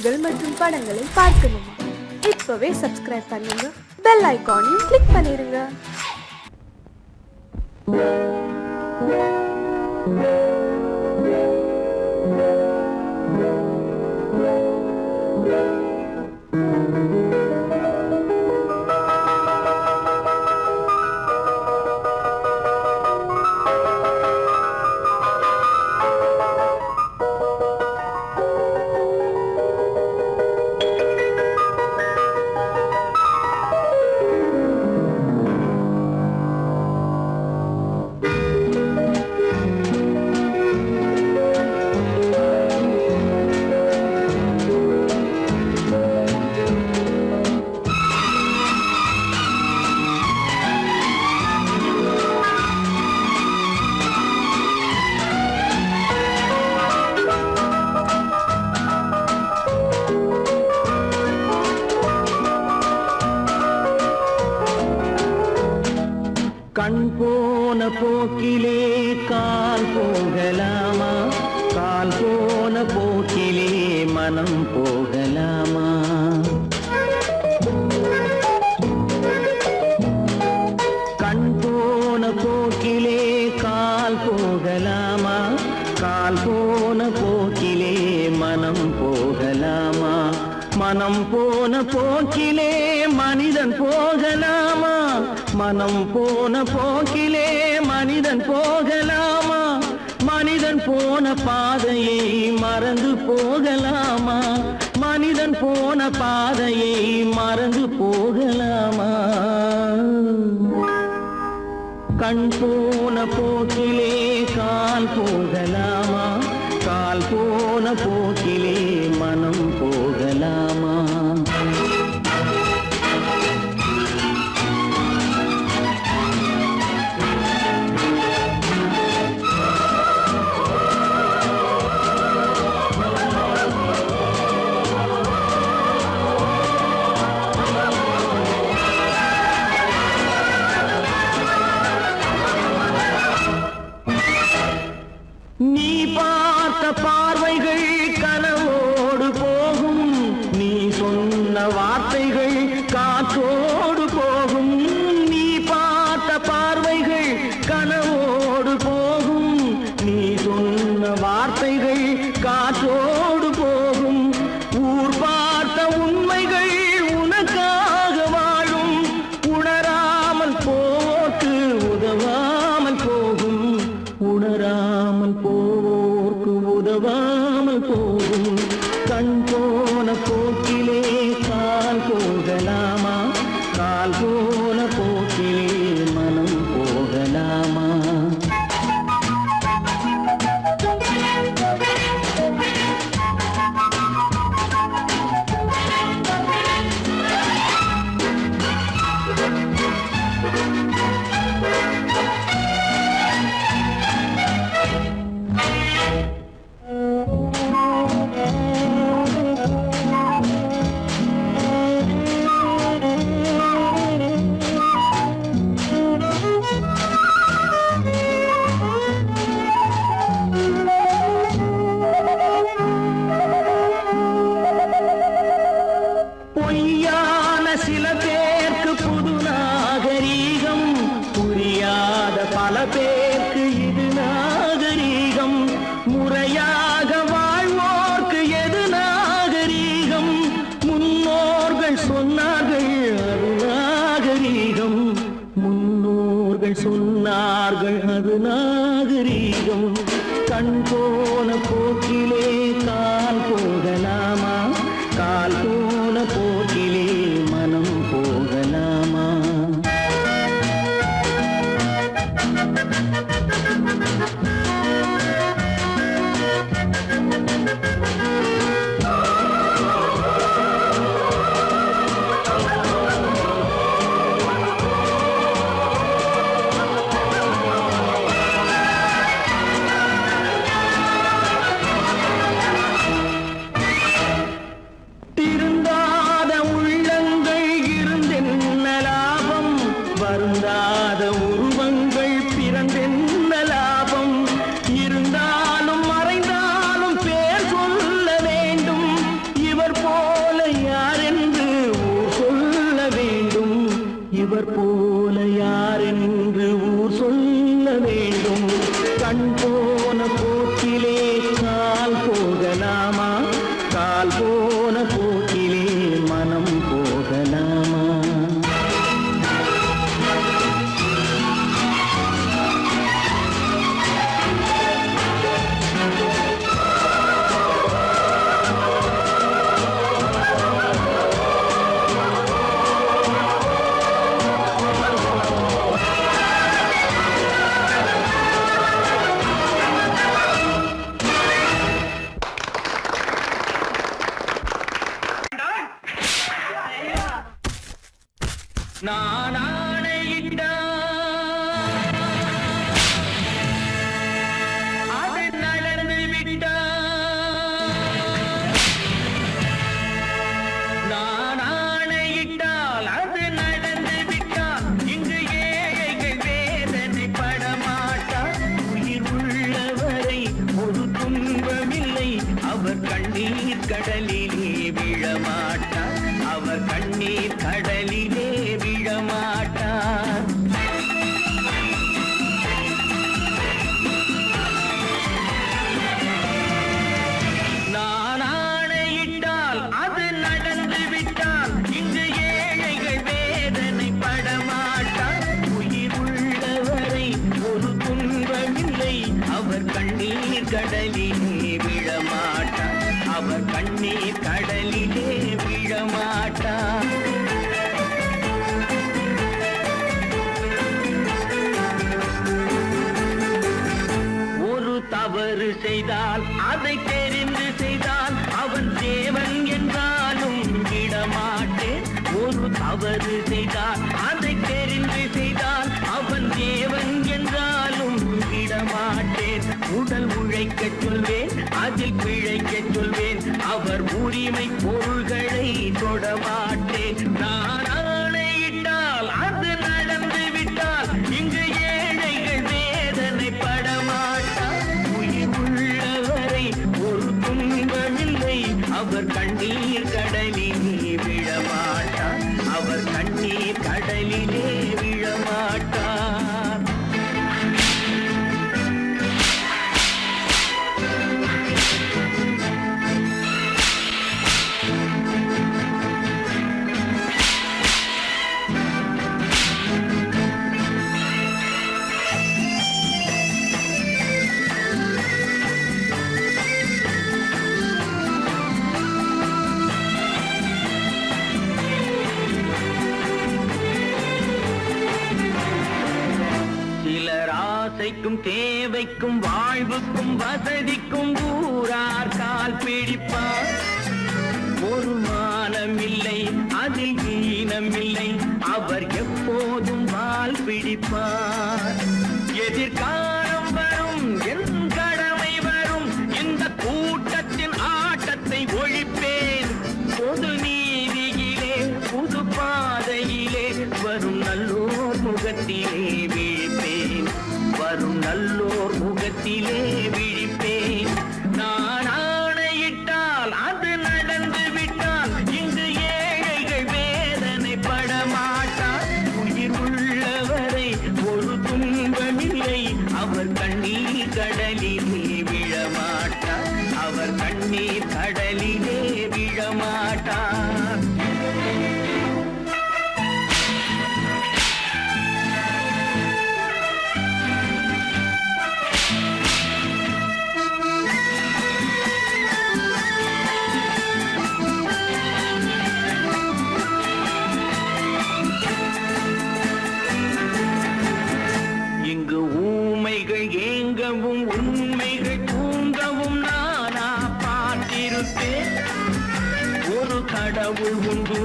பாடல்கள் மற்றும் படங்களை பார்க்கணுமா? இப்பவே சப்ஸ்கிரைப் பண்ணுங்க, பெல் ஐகானையும் கிளிக் பண்ணிருங்க. கண் போன போக்கிலே கால் போகலாமா? கால் போன போக்கிலே மனம் போகலாமா? கண் போன போக்கிலே கால் போகலாமா? கால் போன போக்கிலே மனம் போகலாமா? மனம் போன போக்கிலே மனிதன் போகலாமா? மனம் போன போக்கிலே மனிதன் போகலாமா? மனிதன் போன பாதையை மறந்து போகலாமா? மனிதன் போன பாதையை மறந்து போகலாமா? கண் போன போக்கிலே கால் போகலாமா? கால் போன போக்கிலே மனம் போகலாமா? நீ பார்த்த பார்வைகள் கனவோடு போகும், நீ சொன்ன வார்த்தைகள் காற்றோடு போகும். நீ பார்த்த பார்வைகள் கனவோடு போகும், நீ சொன்ன வார்த்தைகள் காற்றோடு போகும். ஊர் பார்த்த உண்மைகள் உனக்காக வாழும், உணராமல் போக்கு உதவாமல் போகும். உணராமல் போவோர்க்கு உதவாமல் போகும். கண் போன போக்கிலே கால் போகலாமா? கால் போன போக்கிலே மனம் போகலாமா? பொய்யான சில பேருக்கு புது நாகரீகம், புரியாத பல பேருக்கு இது நாகரீகம். முறையாக வாழ்வோர்க்கு எது நாகரீகம்? முன்னோர்கள் சொன்னார்கள் அது நாகரீகம். முன்னோர்கள் சொன்னார்கள் அது நாகரீகம். கண் போன போக்கிலே கால் போகலாமா? கால் போன போக்கிலே மனம் போகலாமா? கால் போன போக்கிலே மனம் போகலாமா? நான் ஆணையிட்டா அது நடந்து விட்டா, நான் ஆணையிட்டால் அது நடந்து விட்டால் இங்கு ஏழைகள் வேதனை படமாட்டா. உயிர் உள்ளவரை ஒரு துன்பமில்லை, அவர் கண்ணீர் கடலிலே விழமாட்டார், அவர் கண்ணீர் கடலிலே விழமாட்டார். நான் ஆணையிட்டால் அது நடந்து விட்டால் இங்கு ஏழைகள் வேதனை படமாட்டார். உயிர் உள்ளவரை ஒரு துன்பமில்லை, அவர் கண்ணீர் கடலிலே விழமாட்டார், அவர் கண்ணீர் கடலிலே விழமாட்டார். ஒரு தவறு செய்தால் அதை தெரிந்து செய்தால் அவன் தேவன் என்றாலும் விடமாட்டேன். ஒரு தவறு செய்தால் அதை தெரிந்து செய்தால் அவன் தேவன் என்றாலும் விடமாட்டேன். உடல் உழைக்கச் சொல்வேன், அதில் பிழைக்கச் சொல்வேன், அவர் உரிமை பொருள்களை தொடமாட்டேன். நான் ஆணையிட்டால் அது நடந்து விட்டால் இங்கு ஏழைகள் வேதனை படமாட்டார். உயிர் உள்ளவரை ஒரு துன்பமில்லை, அவர் கண்ணீர் கடலிலே விழமாட்டார், அவர் கண்ணீர் கடலிலே விழமாட்டார். சிலர் ஆசைக்கும் தேவைக்கும் வாழ்வுக்கும் வசதிக்கும் ஊரார் கால் பிடிப்பார். ஒரு மானமில்லை, அதில் ஈனமில்லை, அவர் எப்போதும் வால் பிடிப்பார். எதிர்காலம் வரும், என் கடமை வரும், இந்த கூட்டத்தின் ஆட்டத்தை ஒழிப்பேன். பொது நீதியிலே புது பாதையிலே வரும் நல்லோர் முகத்திலே விழிப்பேன், வரும் நல்லோர் முகத்திலே விழிப்பேன். நான் ஆணையிட்டால் அது நடந்து விட்டால் இங்கு ஏழைகள் வேதனை படமாட்டார். உயிர் உள்ளவரை ஒரு துன்பமில்லை, அவர் கண்ணீர் கடலிலே விழமாட்டார், அவர் கண்ணீர் கடலிலே விழமாட்டார். இங்கு ஊமைகள் ஏங்கவும் உண்மைகள் தூங்கவும் நானா பார்த்திருப்பேன். ஒரு கடவுள் உண்டு,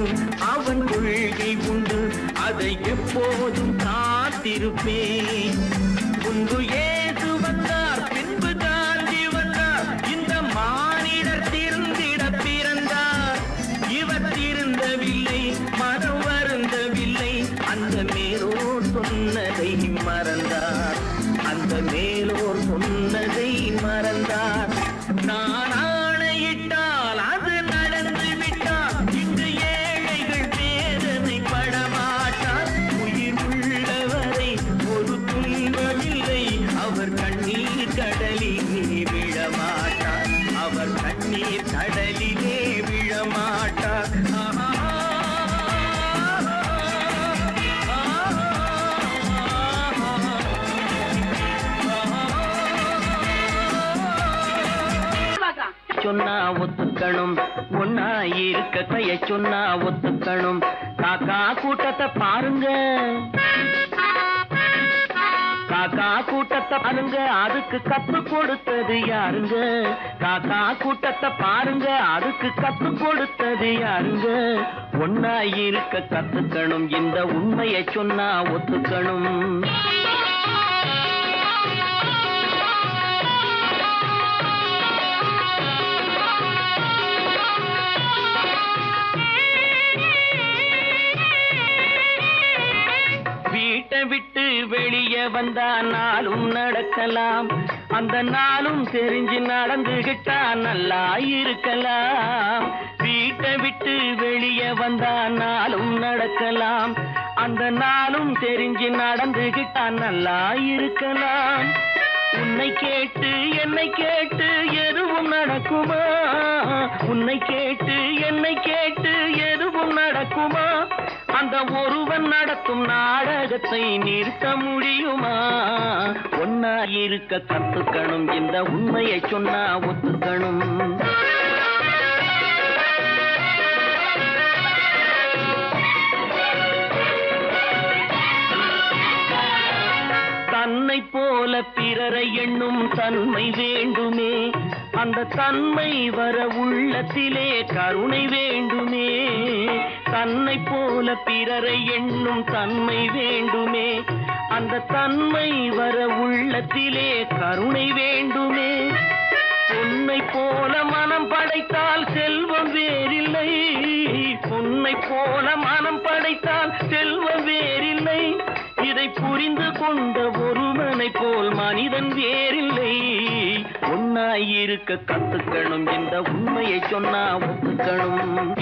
அவன் கொள்கை உண்டு, அதை எப்போதும் காத்திருப்பேன். முன்பு இயேசு வந்தார், பின்பு காந்தி வந்தார், இந்த மானிடர் திருந்திட பிறந்தார். இவர் திருந்தவில்லை, மனம் வருந்தவில்லை, அந்த மேலோர் சொன்னதை மறந்தார், அந்த மேலோர் சொன்னதை மறந்தார். நான் ஆணையிட்டால் அது நடந்து விட்டால் இங்கு ஏழைகள் வேதனை படமாட்டார். உயிர் உள்ளவரை ஒரு துன்பமில்லை, அவர் சொன்னா ஒத்துக்கணும், ஒன்னா இருக்க கைய சொன்னா ஒத்துக்கணும். காக்கா கூட்டத்தை பாருங்க, காக்கா கூட்டத்தை பாருங்க, அதுக்கு கத்து கொடுத்தது யாருங்க? காக்கா கூட்டத்தை பாருங்க, அதுக்கு கத்து கொடுத்தது யாருங்க? ஒன்னா இருக்க கத்துக்கணும், இந்த உண்மையை சொன்னா ஒத்துக்கணும். வீட்டை விட்டு வெளியே வந்தா நாளும் நடக்கலாம், அந்த நாளும் தெரிஞ்சு நடந்துகிட்டா நல்லா இருக்கலாம். வீட்டை விட்டு வெளியே வந்தா நாளும் நடக்கலாம், அந்த நாளும் தெரிஞ்சு நடந்துகிட்டா நல்லா இருக்கலாம். உன்னை கேட்டு என்னை கேட்டு எதுவும் நடக்குமா? உன்னை கேட்டு என்னை கேட்டு எதுவும் நடக்குமா? அந்த ஒருவன் நடத்தும் நாடகத்தை நிறுத்த முடியுமா? ஒன்னா இருக்க கத்துக்கணும், இந்த உண்மையை சொன்னா ஒத்துக்கணும். தன்னை போல பிறரை எண்ணும் தன்மை வேண்டுமே, அந்த தன்மை வர உள்ளத்திலே கருணை வேண்டுமே. தன்னை போல பிறரை எண்ணும் தன்மை வேண்டுமே, அந்த தன்மை வர உள்ளத்திலே கருணை வேண்டுமே. பொன்னை போல மனம் படைத்தால் செல்வம் வேறில்லை, பொன்னை போல மனம் படைத்தால் செல்வம் வேறில்லை. இதை புரிந்து கொண்ட ஒருவனை போல் மனிதன் வேறில்லை. ஒன்னாய் இருக்க கத்துக்கணும், இந்த உண்மையை சொன்னா ஒத்துக்கணும்.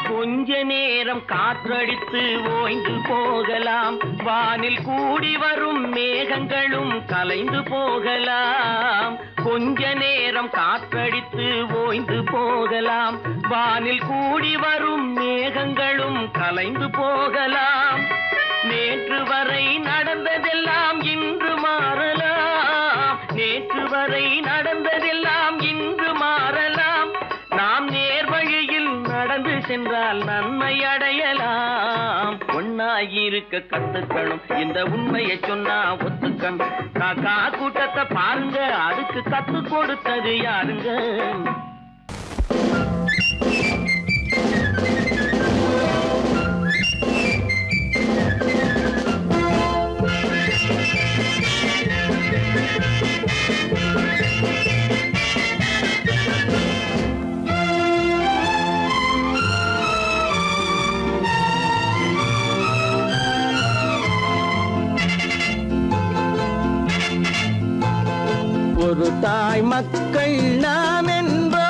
கொஞ்ச நேரம் காற்றடித்து ஓய்ந்து போகலாம், வானில் கூடி வரும் மேகங்களும் கலைந்து போகலாம். கொஞ்ச நேரம் காற்றடித்து ஓய்ந்து போகலாம், வானில் கூடி வரும் மேகங்களும் கலைந்து போகலாம். நேற்று வரை நடந்ததெல்லாம் இன்று மாறலாம், நேற்று வரை நடந்ததெல்லாம் இன்று மாறலாம். நாம் நேர் வழியில் நடந்து சென்றால் நன்மை அடையலாம். ஒன்னாயிருக்க கத்துக்கணும், இந்த உண்மையை சொன்னா ஒத்துக்கணும். காக்கா கூட்டத்தை பாருங்க, அதுக்கு கத்து கொடுத்தது யாருங்க? ஒரு தாய் மக்கள் நாம் என்போம்,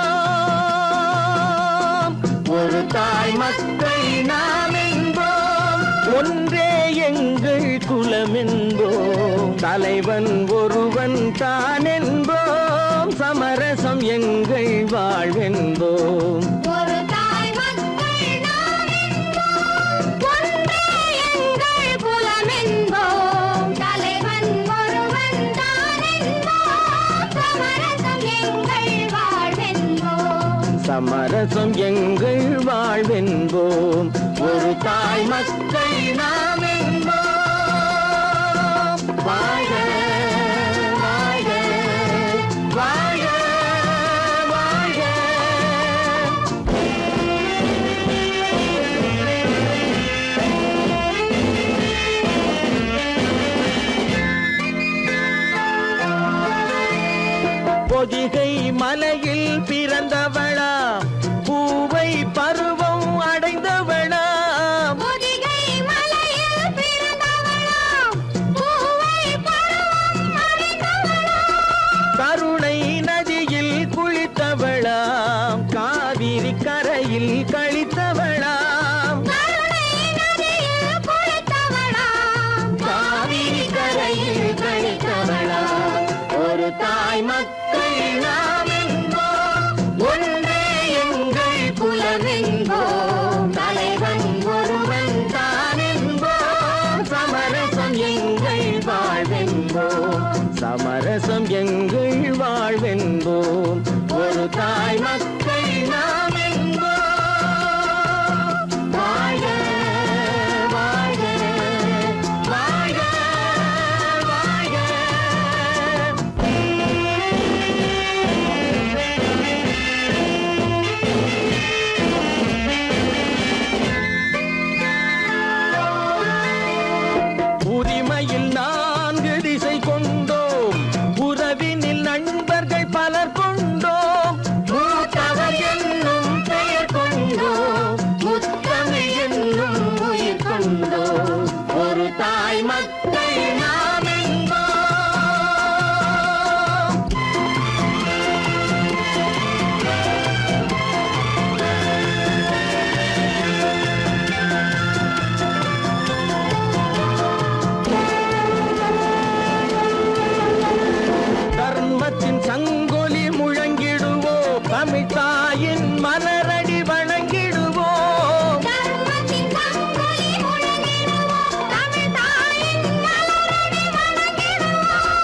ஒரு தாய் மக்கள் நாம் என்போம், ஒன்றே எங்கள் குலம் என்போம், தலைவன் ஒருவன் தான் என்போம், சமரசம் எங்கள் வாழ்வென்போம். சமரசம் எங்கள் வாழ்வென்போம், ஒரு தாய் மக்கள் நாம் என்போம். வாழ்க வாழ்க வாழ்க வாழ்க. பொதிகை மலையில் பிறந்தவளா, பூவை பருவம் அடைந்தவளா, பொதிகை மலையில் பிறந்தவளா, பூவை பருவம் அடைந்தவளா, கருணை நதியில் குளித்தவளா, காவிரி கரையில் கழித்தவளா, கருணை நதியில் குளித்தவளா, காவிரி கரையில் கழித்தவளா. ஒரு தாய் மக்கள் நாம் என்போம், ஒன்றே எங்கள் குலம் என்போம், தலைவன் ஒருவன் தான் என்போம், சமரசம் சமரசம் எங்கள் வாழ்வென்போம். ஒரு தாய் மக்கள் நாம் என்போம். வாழ்க வாழ்க வாழ்க வாழ்க. உரிமையில் 4 திசை கொண்டோம், உறவினில் நண்பர்கள் பலர் கொண்டோம். மூத்தவர் என்னும் பெயர் கொண்டோம், முத்தமிழ் என்னும் உயிர் கொண்டோம். ஒரு தாய் மக்கள் நாம் என்போம். தர்மத்தின் சங்கொலி முழங்கிடுவோம், தமிழ் தாயின் மலரடி வணங்கிடுவோம். தர்மத்தின் சங்கொலி முழங்கிடுவோம், தமிழ் தாயின் மலரடி வணங்கிடுவோம்.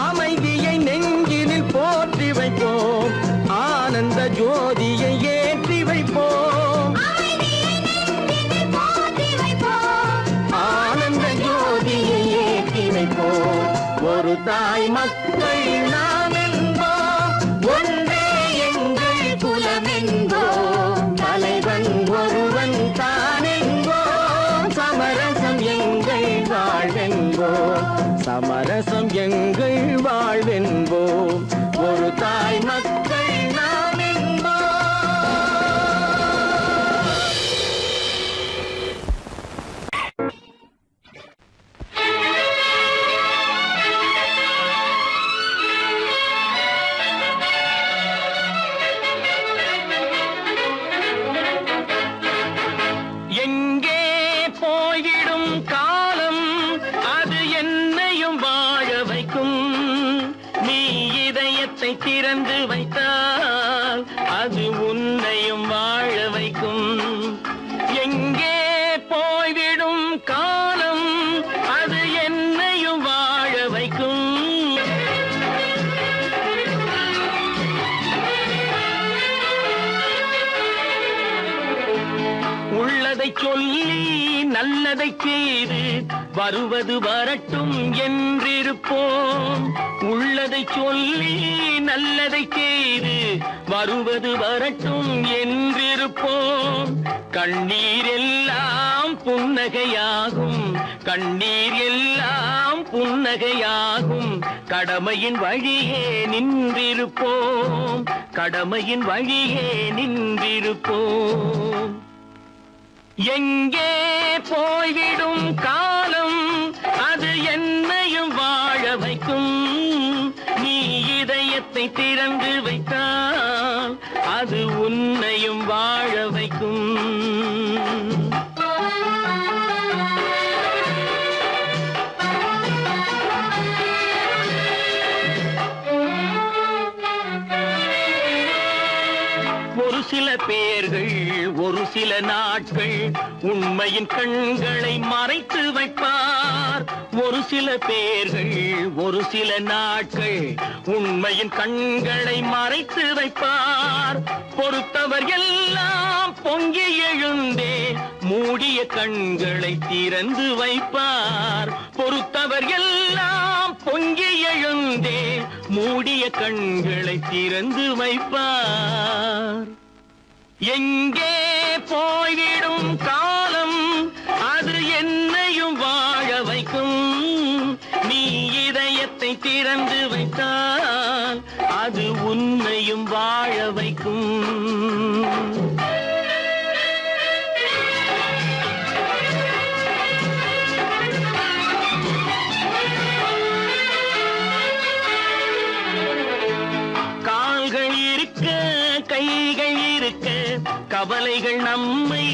அமைதியை நெஞ்சினில் போற்றி வைப்போம், ஆனந்த ஜோதியை ஏற்றி வைப்போம். அமைதியை நெஞ்சினில் போற்றி வைப்போம், ஆனந்த ஜோதியை ஏற்றி வைப்போம். ஒரு தாய் மக்கள் நாம் என்போம், ஒன்றே எங்கள் குலம் என்போம். தலைவன் ஒருவன் தான் என்போம், சமரசம் எங்கள் வாழ்வென்போம். சமரசம் எங்கள் வாழ்வென்போம். ஒரு தாய் மக்கள் நாம் என்போம். எங்கே போய்விடும் காலம், அது என்னையும் வாழ வைக்கும். நீ இதயத்தை திறந்து வைத்தால் அது உன்னையும் வாழ வைக்கும். எங்கே போய்விடும் காலம், அது என்னையும் வாழ வைக்கும். உள்ளதை சொல்லி நல்லதை செய்து வருவது வரட்டும் என்றிருப்போம். உள்ளதை சொல்லி நல்லதை செய்து வருவது வரட்டும் என்றிருப்போம். கண்ணீர் எல்லாம் புன்னகையாகும், கண்ணீர் எல்லாம் புன்னகையாகும். கடமையின் வழியே நின்றிருப்போம், கடமையின் வழியே நின்றிருப்போம். எங்கே போய்விடும் காலம், அது என்னையும் வாழ வைக்கும். நீ இதயத்தை திறந்து வைத்தால் அது உன்னையும் வாழ வைக்கும். ஒரு சில பேர்கள் ஒரு சில நாட்கள் உண்மையின் கண்களை மறைத்து வைப்பார். ஒரு சில பேர்கள் ஒரு சில நாட்கள் உண்மையின் கண்களை மறைத்து வைப்பார். பொறுத்தவர் எல்லாம் பொங்கி எழுந்தே மூடிய கண்களை திறந்து வைப்பார். பொறுத்தவர் எல்லாம் பொங்கி எழுந்தே மூடிய கண்களை திறந்து வைப்பார். எங்கே போய்விடும் காலம், அது என்னையும் வாழ வைக்கும். நீ இதயத்தை திறந்து வைத்தால் அது உன்னையும் வாழ வைக்கும். கால்கள் இருக்க கைகள் இருக்க கவலைகள் நம்மை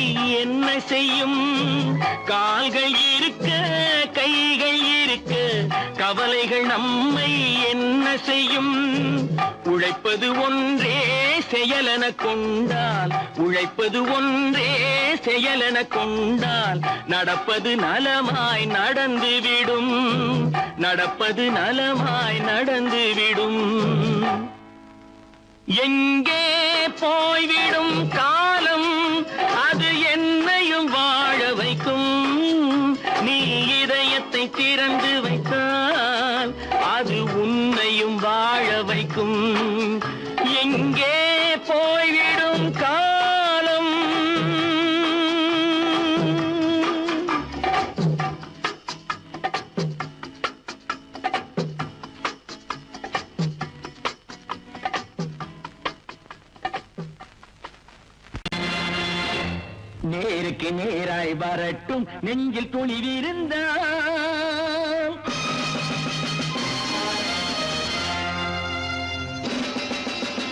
என்ன செய்யும்? கால்கள் இருக்க கைகள் இருக்க கவலைகள் நம்மை என்ன செய்யும்? உழைப்பது ஒன்றே செயலென கொண்டால், உழைப்பது ஒன்றே செயலென கொண்டால், நடப்பது நலமாய் நடந்துவிடும், நடப்பது நலமாய் நடந்துவிடும். எங்கே போய்விடும் காலம், அது என்னையும் வாழ வைக்கும். நீ இதயத்தை திறந்து வைத்தால், அது உன்னையும் வாழ வைக்கும். எங்கே போய்விடும் காலம். நேருக்கு நேராய் வரட்டும் நெஞ்சில் துணிவிருந்தால்,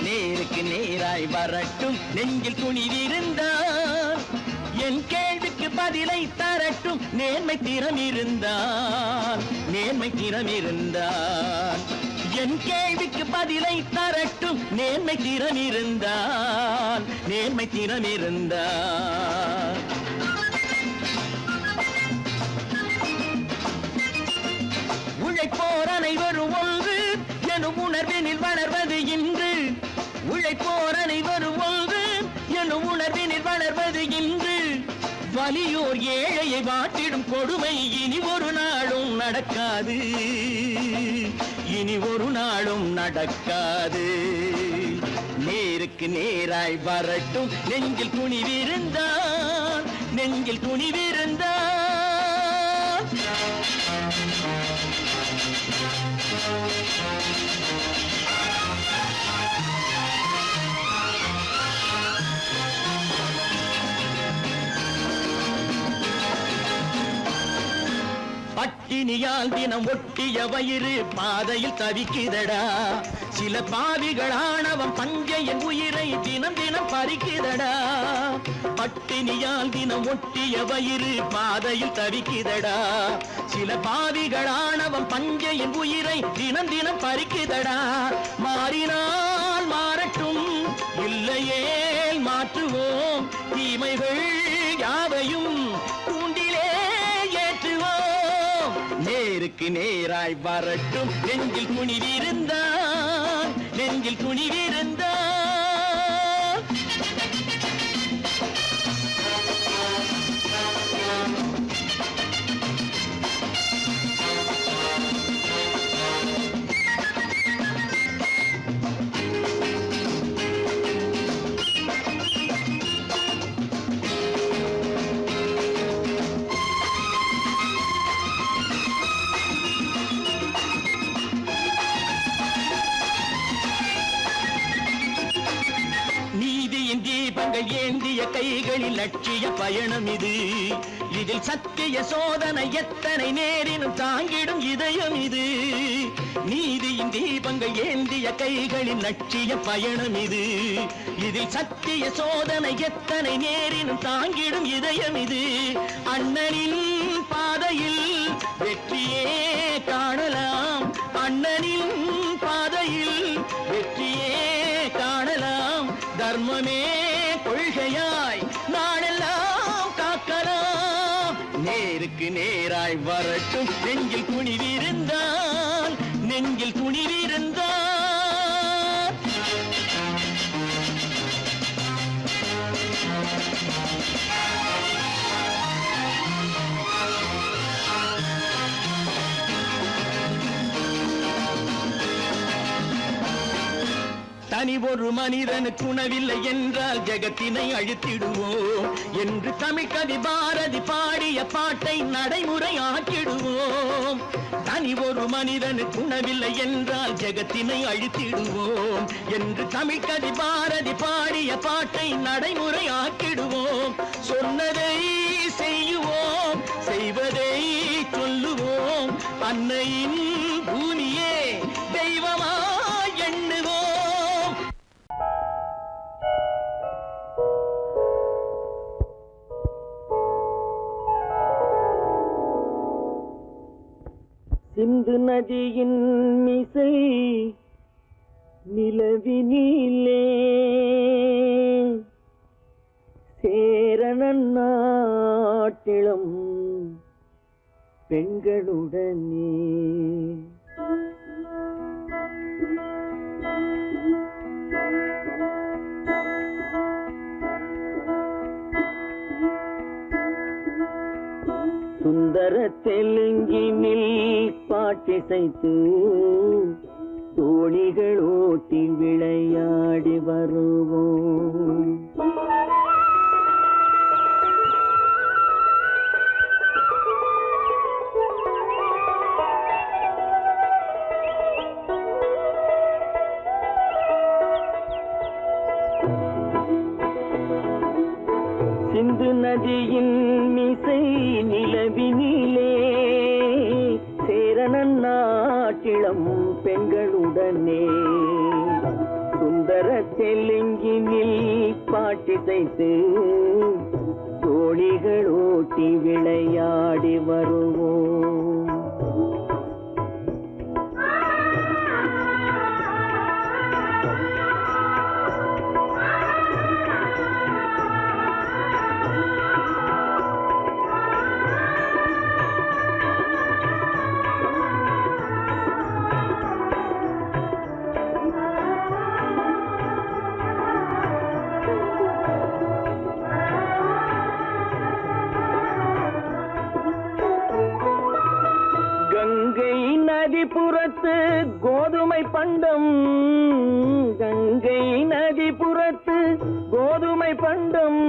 நேருக்கு நேராய் வரட்டும் நெஞ்சில் துணிவிருந்தால், என் கேள்விக்கு பதிலை தரட்டும் நேர்மை திறம் இருந்தால், நேர்மை திறம் இருந்தால். என் கேள்விக்கு பதிலை தரட்டும் நேர்மை திறம் இருந்தால், நேர்மை திறம் இருந்தால். உழைப்போர் அனைவரும் ஒன்று எனும் உணர்வினில் வளர்வது இன்று, உழைப்போர் அனைவரும் ஒன்று எனும் உணர்வினில் வளர்வது இன்று. வலியோர் ஏழையை வாட்டிடும் கொடுமை இனி ஒரு நாளும் நடக்காது, இனி ஒரு நாளும் நடக்காது. நேருக்கு நேராய் வரட்டும் நெஞ்சில் துணிவிருந்தால், நெஞ்சில் துணிவிருந்தால். பட்டினியால் தினம் ஒட்டிய வயிறு பாதையில் தவிக்குதடா, சில பாவிகள் ஆணவம் பஞ்சையின் உயிரை தினம் தினம் பறிக்குதடா. பட்டினியால் தினம் ஒட்டிய வயிறு பாதையில் தவிக்குதடா, சில பாவிகள் ஆணவம் பஞ்சையின் உயிரை தினம் தினம் பறிக்குதடா. மாறினால் மாறட்டும், இல்லையே மாற்றுவோம், தீமைகள் யாவையும் தூண்டிலே ஏற்றுவோம். நேருக்கு நேராய் வரட்டும் நெஞ்சில் துணிவிருந்தால், நெஞ்சில் துணிவிருந்தால். தீபங்கள் ஏந்திய கைகளில் லட்சிய பயணம் இது, இதில் சத்திய சோதனை எத்தனை நேரினும் தாங்கிடும் இதயம் இது. நீதியின் தீபங்கள் ஏந்திய கைகளில் லட்சிய பயணம் இது, இதில் சத்திய சோதனை எத்தனை நேரினும் தாங்கிடும் இதயம் இது. அண்ணனின் பாதையில் வெற்றியே காணலாம், அண்ணனின் பாதையில் வெற்றியே காணலாம். தர்மமே கொள்கையாய் நாளெல்லாம் காக்கலாம். நேருக்கு நேராய் வரட்டும் நெஞ்சில் துணிவிருந்தால், நெஞ்சில் துணிவிருந்தால். தனி ஒரு மனிதனுக்கு உணவில்லை என்றால் ஜெகத்தினை அழித்திடுவோம் என்று தமிழ் கவி பாரதி பாடிய பாட்டை நடைமுறையாக்கிடுவோம். தனி ஒரு மனிதனுக்கு உணவில்லை என்றால் ஜெகத்தினை அழித்திடுவோம் என்று தமிழ் கவி பாரதி பாடிய பாட்டை நடைமுறையாக்கிடுவோம். சொன்னதை செய்யுவோம், செய்வதை சொல்லுவோம், அன்னையின் பூமியே தெய்வமா எண்ணுவோம். சிந்து நதியின் மிசை நிலவினிலே சேரணன் நாட்டிளம் பெண்களுடனே சுந்தர தெலுங்கினில் பாட்டிசைத்து தோணிகள் ஓட்டி விளையாடி வருவோம். சிந்து நதியின் மிசை நிலவினிலே சேரணன் நாட்டிளம் பெண்களுடனே சுந்தர தெலுங்கினில் பாட்டிசைத்து தோணிகள் ஓட்டி விளையாடி வருவோம். கங்கை நதிபுறத்து கோதுமை பண்டம், கங்கை நதிபுறத்து கோதுமை பண்டம்,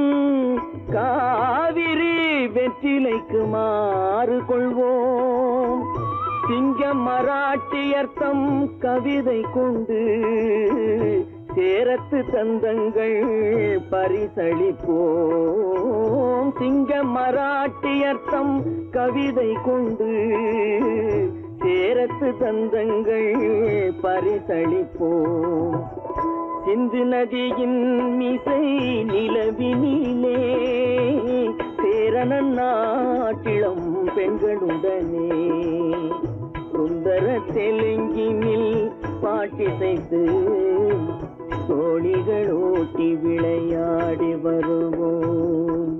காவிரி வெற்றிலைக்கு மாறு கொள்வோம். சிங்க மராட்டியர்த்தம் கவிதை கொண்டு சேரத்து தந்தங்கள் பரிசளிப்போம். சிங்க மராட்டியர்த்தம் கவிதை கொண்டு சேரத்து தந்தங்கள் பரிசளிப்போம். சிந்து நதியின் மிசை நிலவினிலே சேரணன் நாட்டிளம் பெண்களுடனே சுந்தர தெலுங்கினில் பாட்டிசைத்து தோணிகள் ஓட்டி விளையாடி வருவோம்.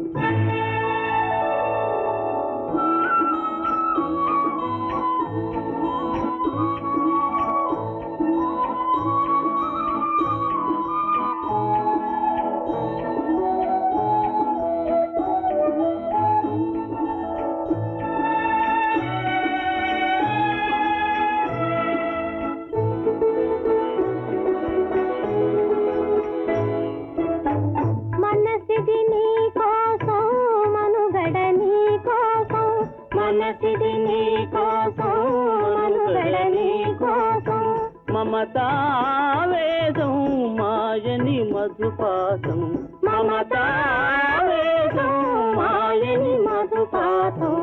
మమతావేదం మాయని మధుపాతం, మమతావేదం మాయని మధుపాతం,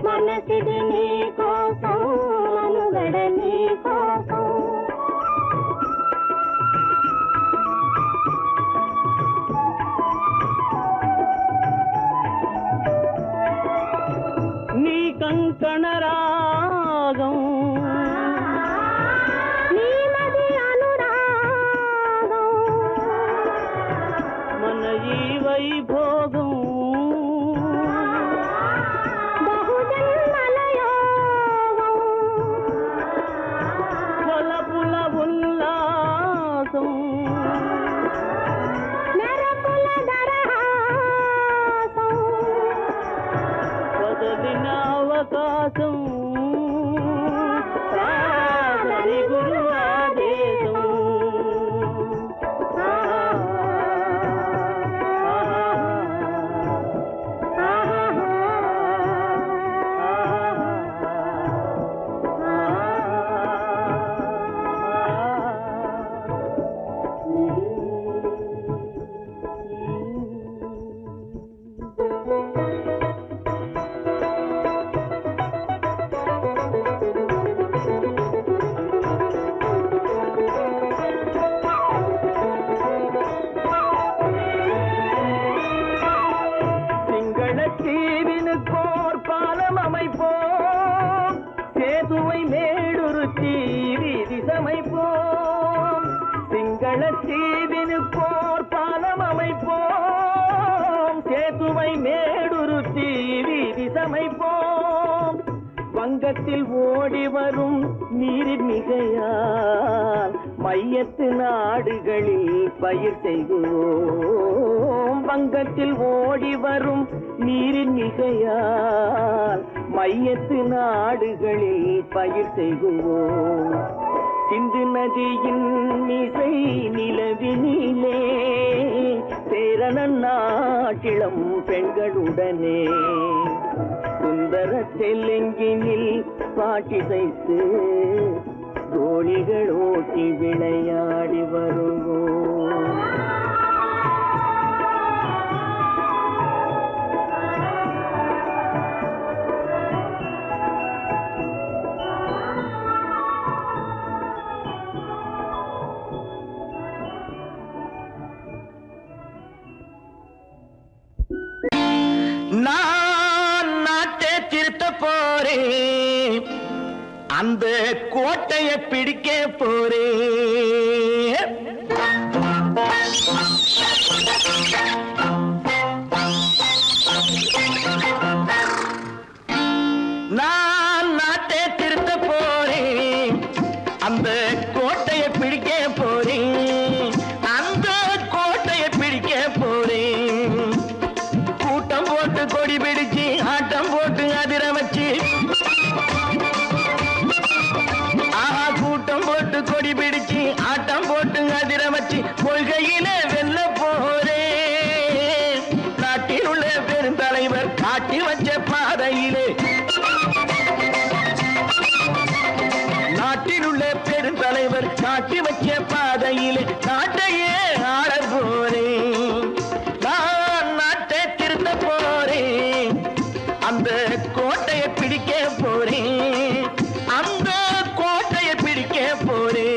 మనసిది నీ కోసం మనుగడ నీ కోసం. నీ కంకణ రాగం వైభోగం బహుజన్మల యోగం, வங்கத்தில் ஓடி வரும் நீரின் மிகையால் மையத்து நாடுகளில் பயிர் செய்குவோம். வங்கத்தில் ஓடி வரும் நீரின் மிகையால் மையத்து நாடுகளில் பயிர் செய்குவோம். சிந்து நதியின் மிசை நிலவினிலே சேரணன் நாட்டிளம் பெண்களுடனே சுந்தர தெலுங்கினில் பாட்டிசைத்து தோணிகள் ஓட்டி விளையாடி வருவோம். நான் நாட்டை திருத்த போறேன், அந்த கோட்டையை பிடிக்க போறேன். நான் நாட்டை திருத்த போறேன், அந்த கோட்டையை பிடிக்க போறேன், அந்த கோட்டையை பிடிக்க போறேன். கூட்டம் போட்டு கொடி பிடிச்சு ஆட்டம் போட்டு அதிர வச்சு, கூட்டம் போட்டு கொடி பிடிச்சு ஆட்டம் போட்டு அதிர வச்சு கொள்கையில வெல்ல போறேன். நாட்டில் உள்ள பெருந்தலைவர் காட்டி வச்ச பாதையிலே, நாட்டில் உள்ள பெருந்தலைவர் காட்டி வச்ச பாதையிலே நாட்டையே ஆள போறேன். நான் நாட்டை திருத்த போறேன், அந்த கோட்டையை பிடிக்க போறேன், அந்த கோட்டையை பிடிக்க போறேன்.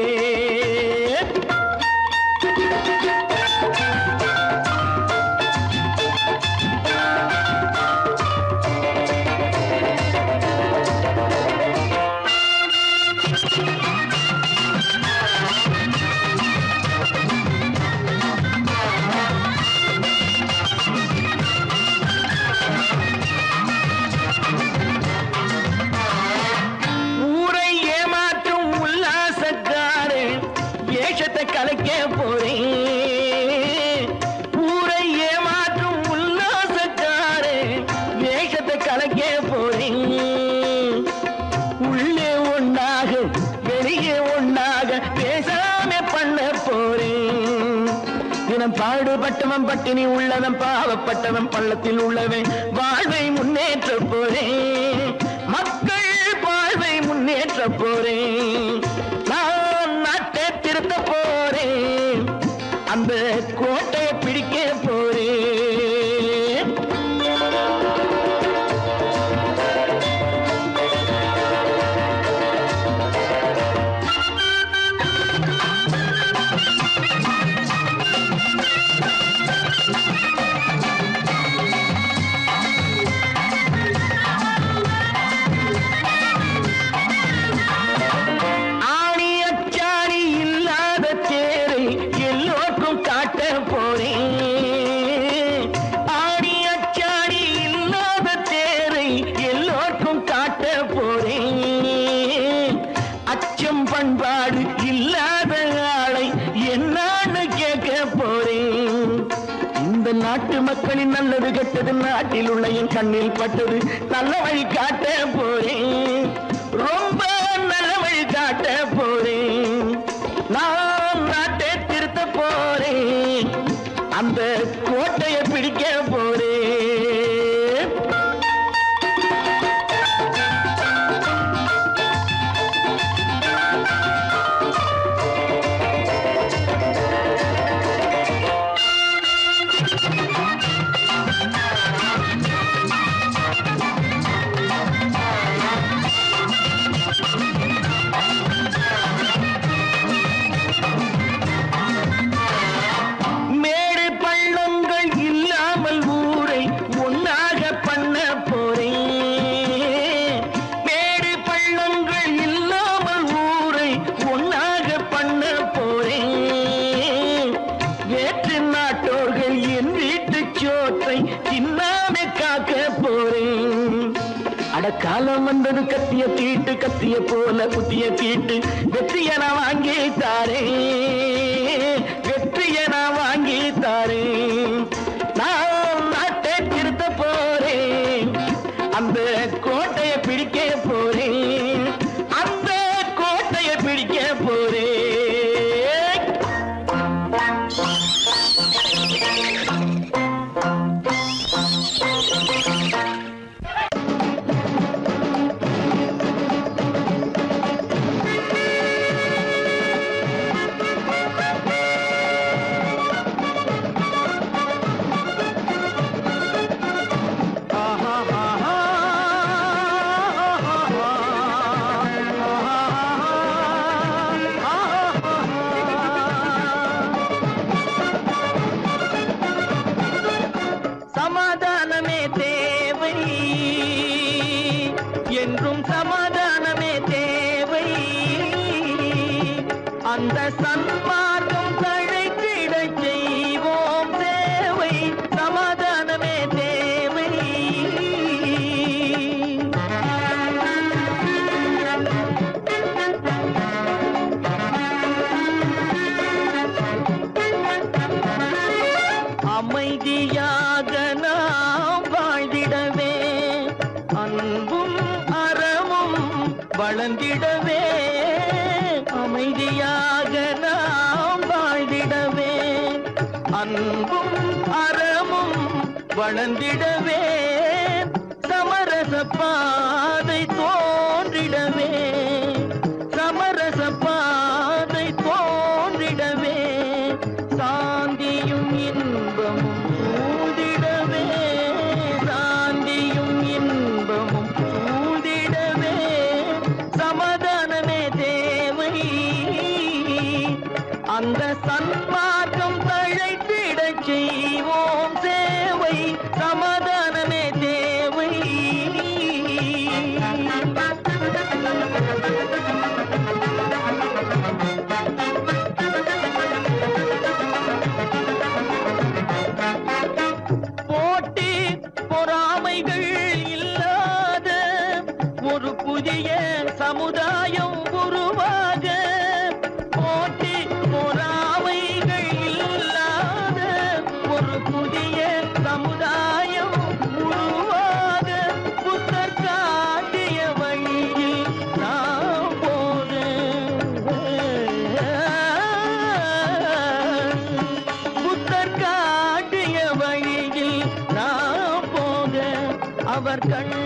ஊரை ஏமாற்றும் உல்லாசக்காரன் வேஷத்தை கலைக்க போறேன். ஊரை ஏமாற்றும் உல்லாசக்காரன் வேஷத்தை கலைக்க போறேன். உள்ளே ஒன்றாக வெளியே ஒன்றாக பேசாம பண்ண போறேன். தினம் பாடுபட்டவன் பட்டினி உள்ளவன் பாவப்பட்டவன் பள்ளத்தில் உள்ளவன் வாழ்வை முன்னேற்ற போறேன். மக்கள் வாழ்வை முன்னேற்ற போறேன். நான் நாட்டை திருத்த போறேன், அந்த கோட்டையை பிடிக்க போறேன். ஆணி அச்சாணி இல்லாத தேரை எல்லோருக்கும் காட்ட போறேன். ஆணி அச்சாணி இல்லாத தேரை எல்லோருக்கும் காட்ட போறேன். அச்சம் பண்பாடு இல்லாத ஆளை என்னான்னு கேட்க போறேன். இந்த நாட்டு மக்களின் நல்லது கெட்டது நாட்டில் உள்ள என் கண்ணில் பட்டது நல்ல வழி காட்ட போறேன். ரொம்ப நல்ல வழி காட்ட போறேன். நான் நாட்டை திருத்த போறேன், அந்த கோட்டையை பிடிக்க போறேன். மேடு பள்ளங்கள் காலம் வந்தது கத்திய தீட்டு கத்திய போல குத்திய தீட்டு வெற்றிய நான் வாங்கி தாரே வெற்றிய நான் வாங்கி தாரே நான் நாட்டை திருத்த போறேன் அந்த கோட்டையை பிடிக்க போறேன் அந்த கோட்டையை பிடிக்க போறேன் சமாதானமே தேவை என்றும் சமாதானமே தேவை அந்த சன்மார்க்கம் தழைத்திட செய்வோம் தேவை சமாதானமே தேவை அமைதியாக நாம் வாழ்ந்திடவே அன்பும் அறமும் வளர்ந்திடவே அமைதியாக நாம் வாழ்ந்திடவே அன்பும் அறமும் வளர்ந்திடவே சமரச பாதை தோன்றிடவே சமரச பாதை தோன்றிடவே சாந்தியும் இன்பமும் சூழ்ந்திடவே சாந்தியும் இன்பமும் சூழ்ந்திடவே சமாதானமே தேவை அந்த சன்மார்க்கம் தழைத்திடச் செய்வோம் சேவை சமாதானமே தேவை போட்டி பொறாமைகள் இல்லாத ஒரு புதிய சமுதாயம் உருவாக போட்டி பொறாமைகள் இல்லாத ஒரு புதிய சமுதாயம் உருவாக புத்தர் காட்டிய வழியில் நாம் போக புத்தர் காட்டிய வழியில் நாம் போக அவர் கண்